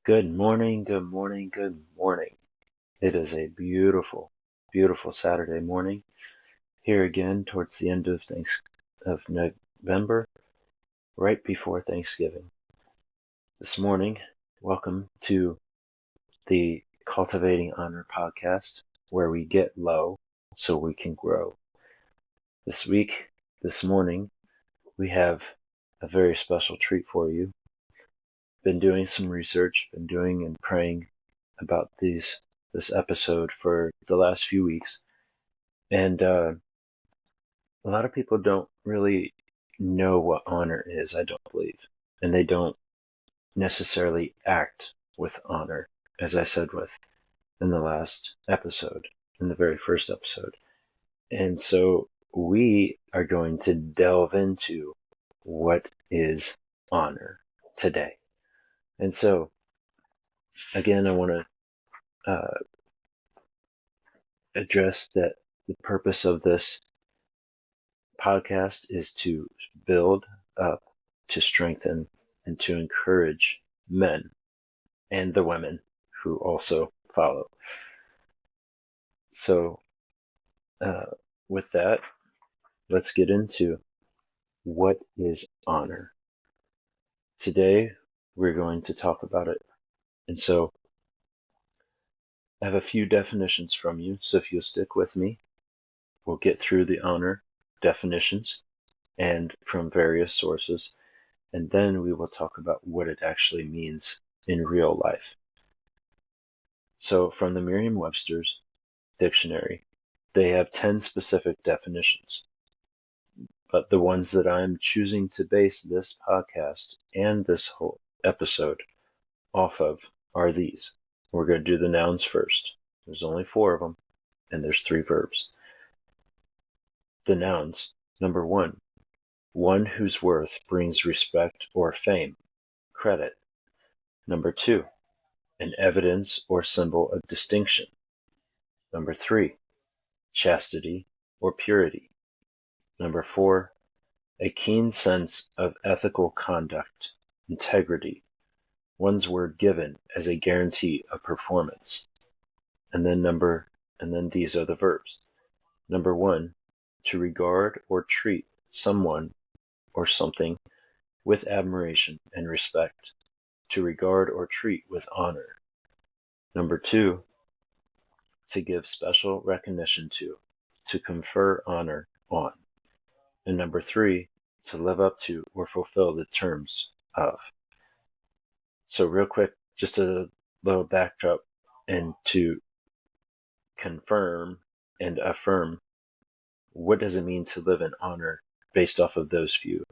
Good morning, good morning, good morning. It is a beautiful, beautiful Saturday morning here again towards the end of November, right before Thanksgiving. This morning, welcome to the Cultivating Honor podcast, where we get low so we can grow. This morning, we have a very special treat for you. Been doing some research, been doing and praying about this episode for the last few weeks, and a lot of people don't really know what honor is, I don't believe, and they don't necessarily act with honor, as I said with in the last episode, in the very first episode. And so we are going to delve into what is honor today. And so again, I want to address that the purpose of this podcast is to build up, to strengthen, and to encourage men and the women who also follow. So, uh, with that, let's get into what is honor. Today, we're going to talk about it. And so, I have a few definitions from you. So, if you'll stick with me, we'll get through the honor definitions and from various sources. And then we will talk about what it actually means in real life. So from the Merriam-Webster's dictionary, they have 10 specific definitions. But the ones that I'm choosing to base this podcast and this whole episode off of are these. We're going to do the nouns first. There's only 4 of them, and there's 3 verbs. The nouns. Number 1, one whose worth brings respect or fame, credit. Number 2, an evidence or symbol of distinction. Number 3, chastity or purity. Number 4, a keen sense of ethical conduct, integrity, one's word given as a guarantee of performance. And then these are the verbs. Number 1, to regard or treat someone or something with admiration and respect, to regard or treat with honor. Number 2, to give special recognition to confer honor on. And number 3, to live up to or fulfill the terms of. So real quick, just a little backdrop and to confirm and affirm, what does it mean to live in honor based off of those few?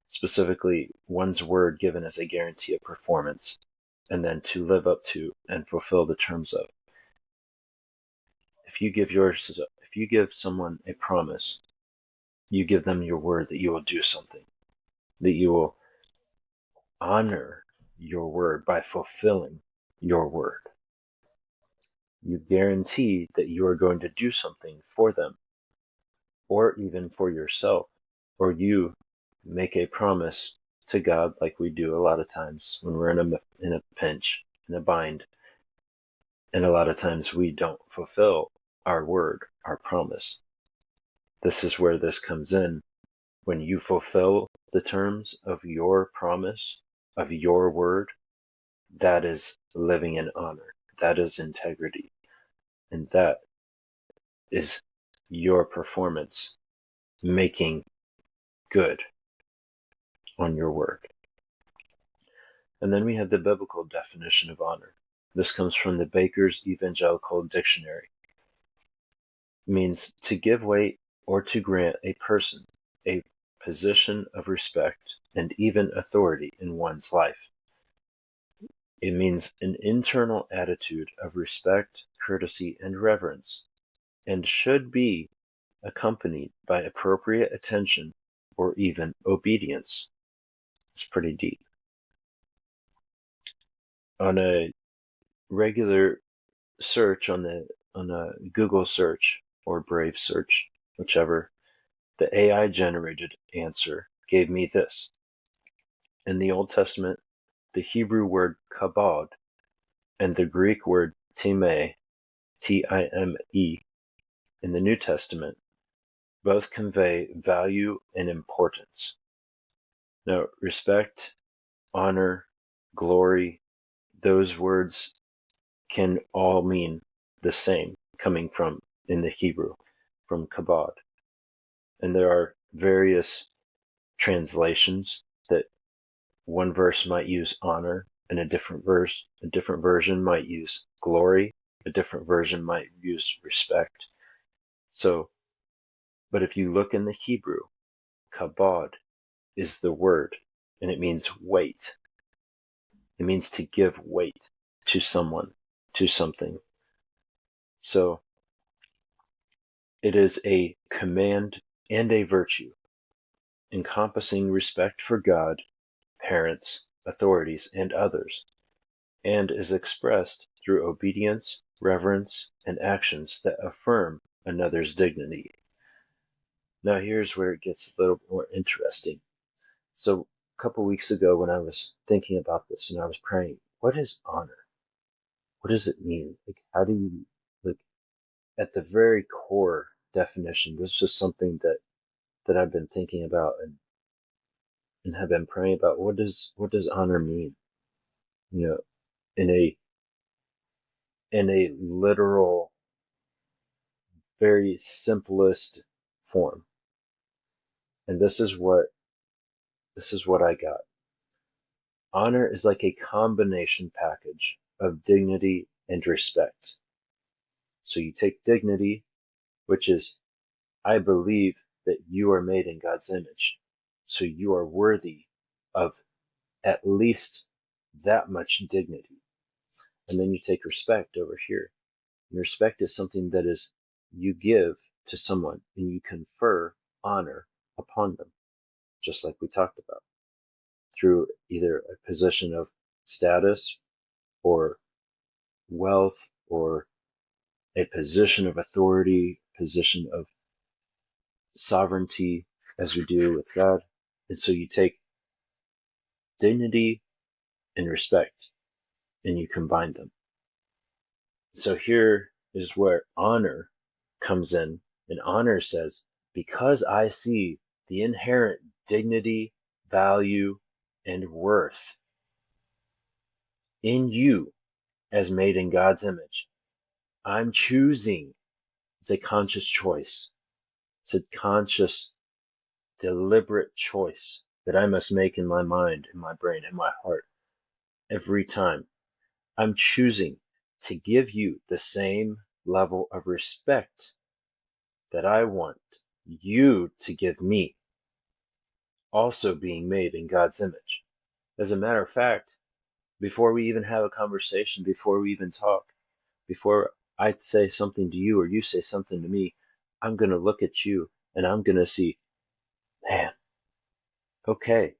Specifically, one's word given as a guarantee of performance, and then to live up to and fulfill the terms of. If you give someone a promise, you give them your word that you will do something, that you will honor your word by fulfilling your word. You guarantee that you are going to do something for them, or even for yourself, or you make a promise to God, like we do a lot of times when we're in a pinch, in a bind, and a lot of times we don't fulfill our word, our promise. This is where this comes in. When you fulfill the terms of your promise, of your word, that is living in honor. That is integrity. And that is your performance making good on your word. And then we have the biblical definition of honor. This comes from the Baker's Evangelical Dictionary. It means to give weight or to grant a person a position of respect and even authority in one's life. It means an internal attitude of respect, courtesy, and reverence, and should be accompanied by appropriate attention or even obedience. It's pretty deep. On a regular search on a Google search or Brave search, whichever, the AI generated answer gave me this. In the Old Testament, the Hebrew word kabod and the Greek word time, T-I-M-E, in the New Testament both convey value and importance. Now, respect, honor, glory, those words can all mean the same coming from, in the Hebrew, from kabod. And there are various translations that one verse might use honor, and a different version might use glory, a different version might use respect. So, but if you look in the Hebrew, kabod is the word, and it means weight. It means to give weight to someone, to something. So it is a command and a virtue, encompassing respect for God, parents, authorities, and others, and is expressed through obedience, reverence, and actions that affirm another's dignity. Now here's where it gets a little more interesting. So a couple weeks ago when I was thinking about this and I was praying, what is honor? What does it mean? Like, how do you, like, at the very core definition, this is just something that I've been thinking about and have been praying about. What does honor mean? You know, in a literal, very simplest form. And this is what I got. Honor is like a combination package of dignity and respect. So you take dignity, which is, I believe that you are made in God's image. So you are worthy of at least that much dignity. And then you take respect over here. And respect is something that is you give to someone and you confer honor upon them, just like we talked about, through either a position of status or wealth or a position of authority, position of sovereignty, as we do with God. And so you take dignity and respect and you combine them. So here is where honor comes in. And honor says, because I see the inherent dignity, value, and worth in you as made in God's image, I'm choosing. It's a conscious choice. It's a conscious, deliberate choice that I must make in my mind, in my brain, in my heart every time. I'm choosing to give you the same level of respect that I want you to give me, also being made in God's image. As a matter of fact, before we even have a conversation, before we even talk, before I say something to you or you say something to me, I'm going to look at you and I'm going to see, man, okay,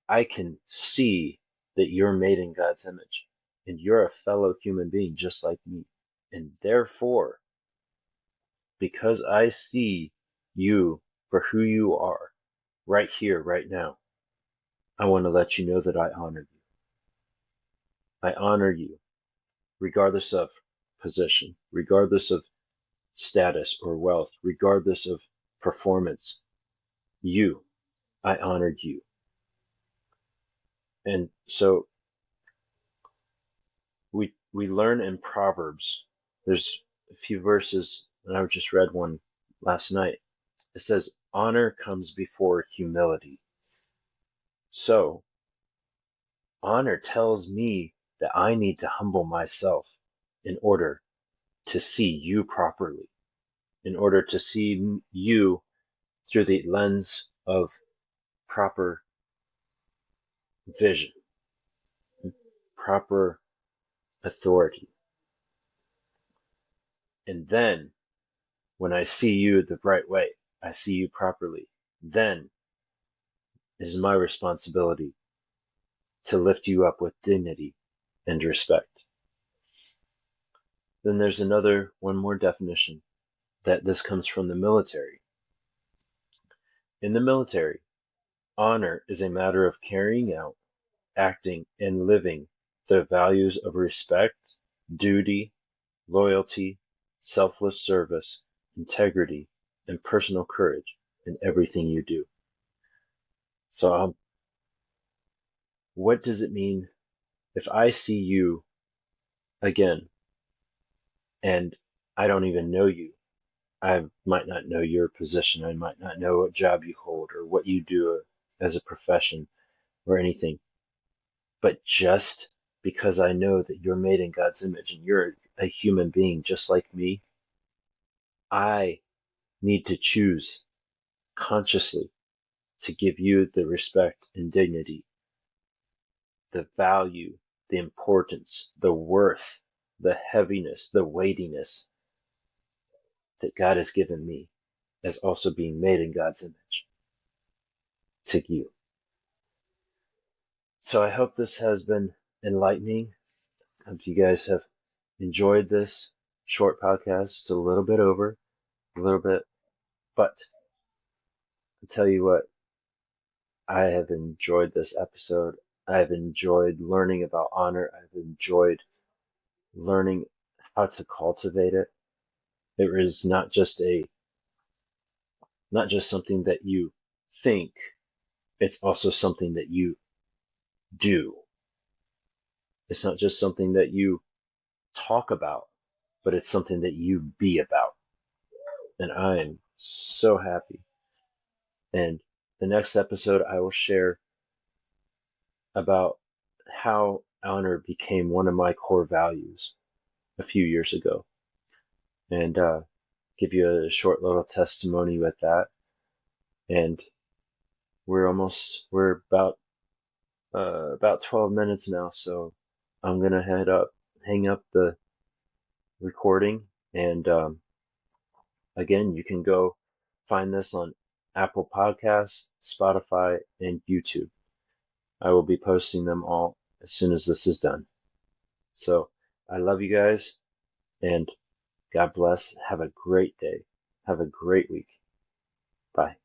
I can see that you're made in God's image and you're a fellow human being just like me. And therefore, because I see you for who you are right here, right now, I want to let you know that I honor you. I honor you regardless of position, regardless of status or wealth, regardless of performance. You, I honored you. And so we learn in Proverbs, there's a few verses, and I just read one last night. It says, honor comes before humility. So honor tells me that I need to humble myself in order to see you properly, in order to see you through the lens of proper vision, proper authority. And then when I see you the right way, I see you properly, then it is my responsibility to lift you up with dignity and respect. Then there's one more definition that this comes from the military. In the military, honor is a matter of carrying out, acting, and living the values of respect, duty, loyalty, selfless service, integrity, and personal courage in everything you do. So, what does it mean if I see you again and I don't even know you? I might not know your position. I might not know what job you hold or what you do as a profession or anything. But just because I know that you're made in God's image and you're a human being just like me, I need to choose consciously to give you the respect and dignity, the value, the importance, the worth, the heaviness, the weightiness that God has given me as also being made in God's image to you. So I hope this has been enlightening. I hope you guys have enjoyed this short podcast. It's a little bit over, a little bit, but I'll tell you what, I have enjoyed this episode. I've enjoyed learning about honor. I've enjoyed learning how to cultivate it. It is not just something that you think, it's also something that you do. It's not just something that you talk about, but it's something that you be about. And I am so happy. And the next episode, I will share about how honor became one of my core values a few years ago, and give you a short little testimony with that. And we're about 12 minutes now, so I'm gonna hang up the recording, and again, you can go find this on Apple Podcasts, Spotify, and YouTube. I will be posting them all as soon as this is done. So I love you guys, and God bless. Have a great day. Have a great week. Bye.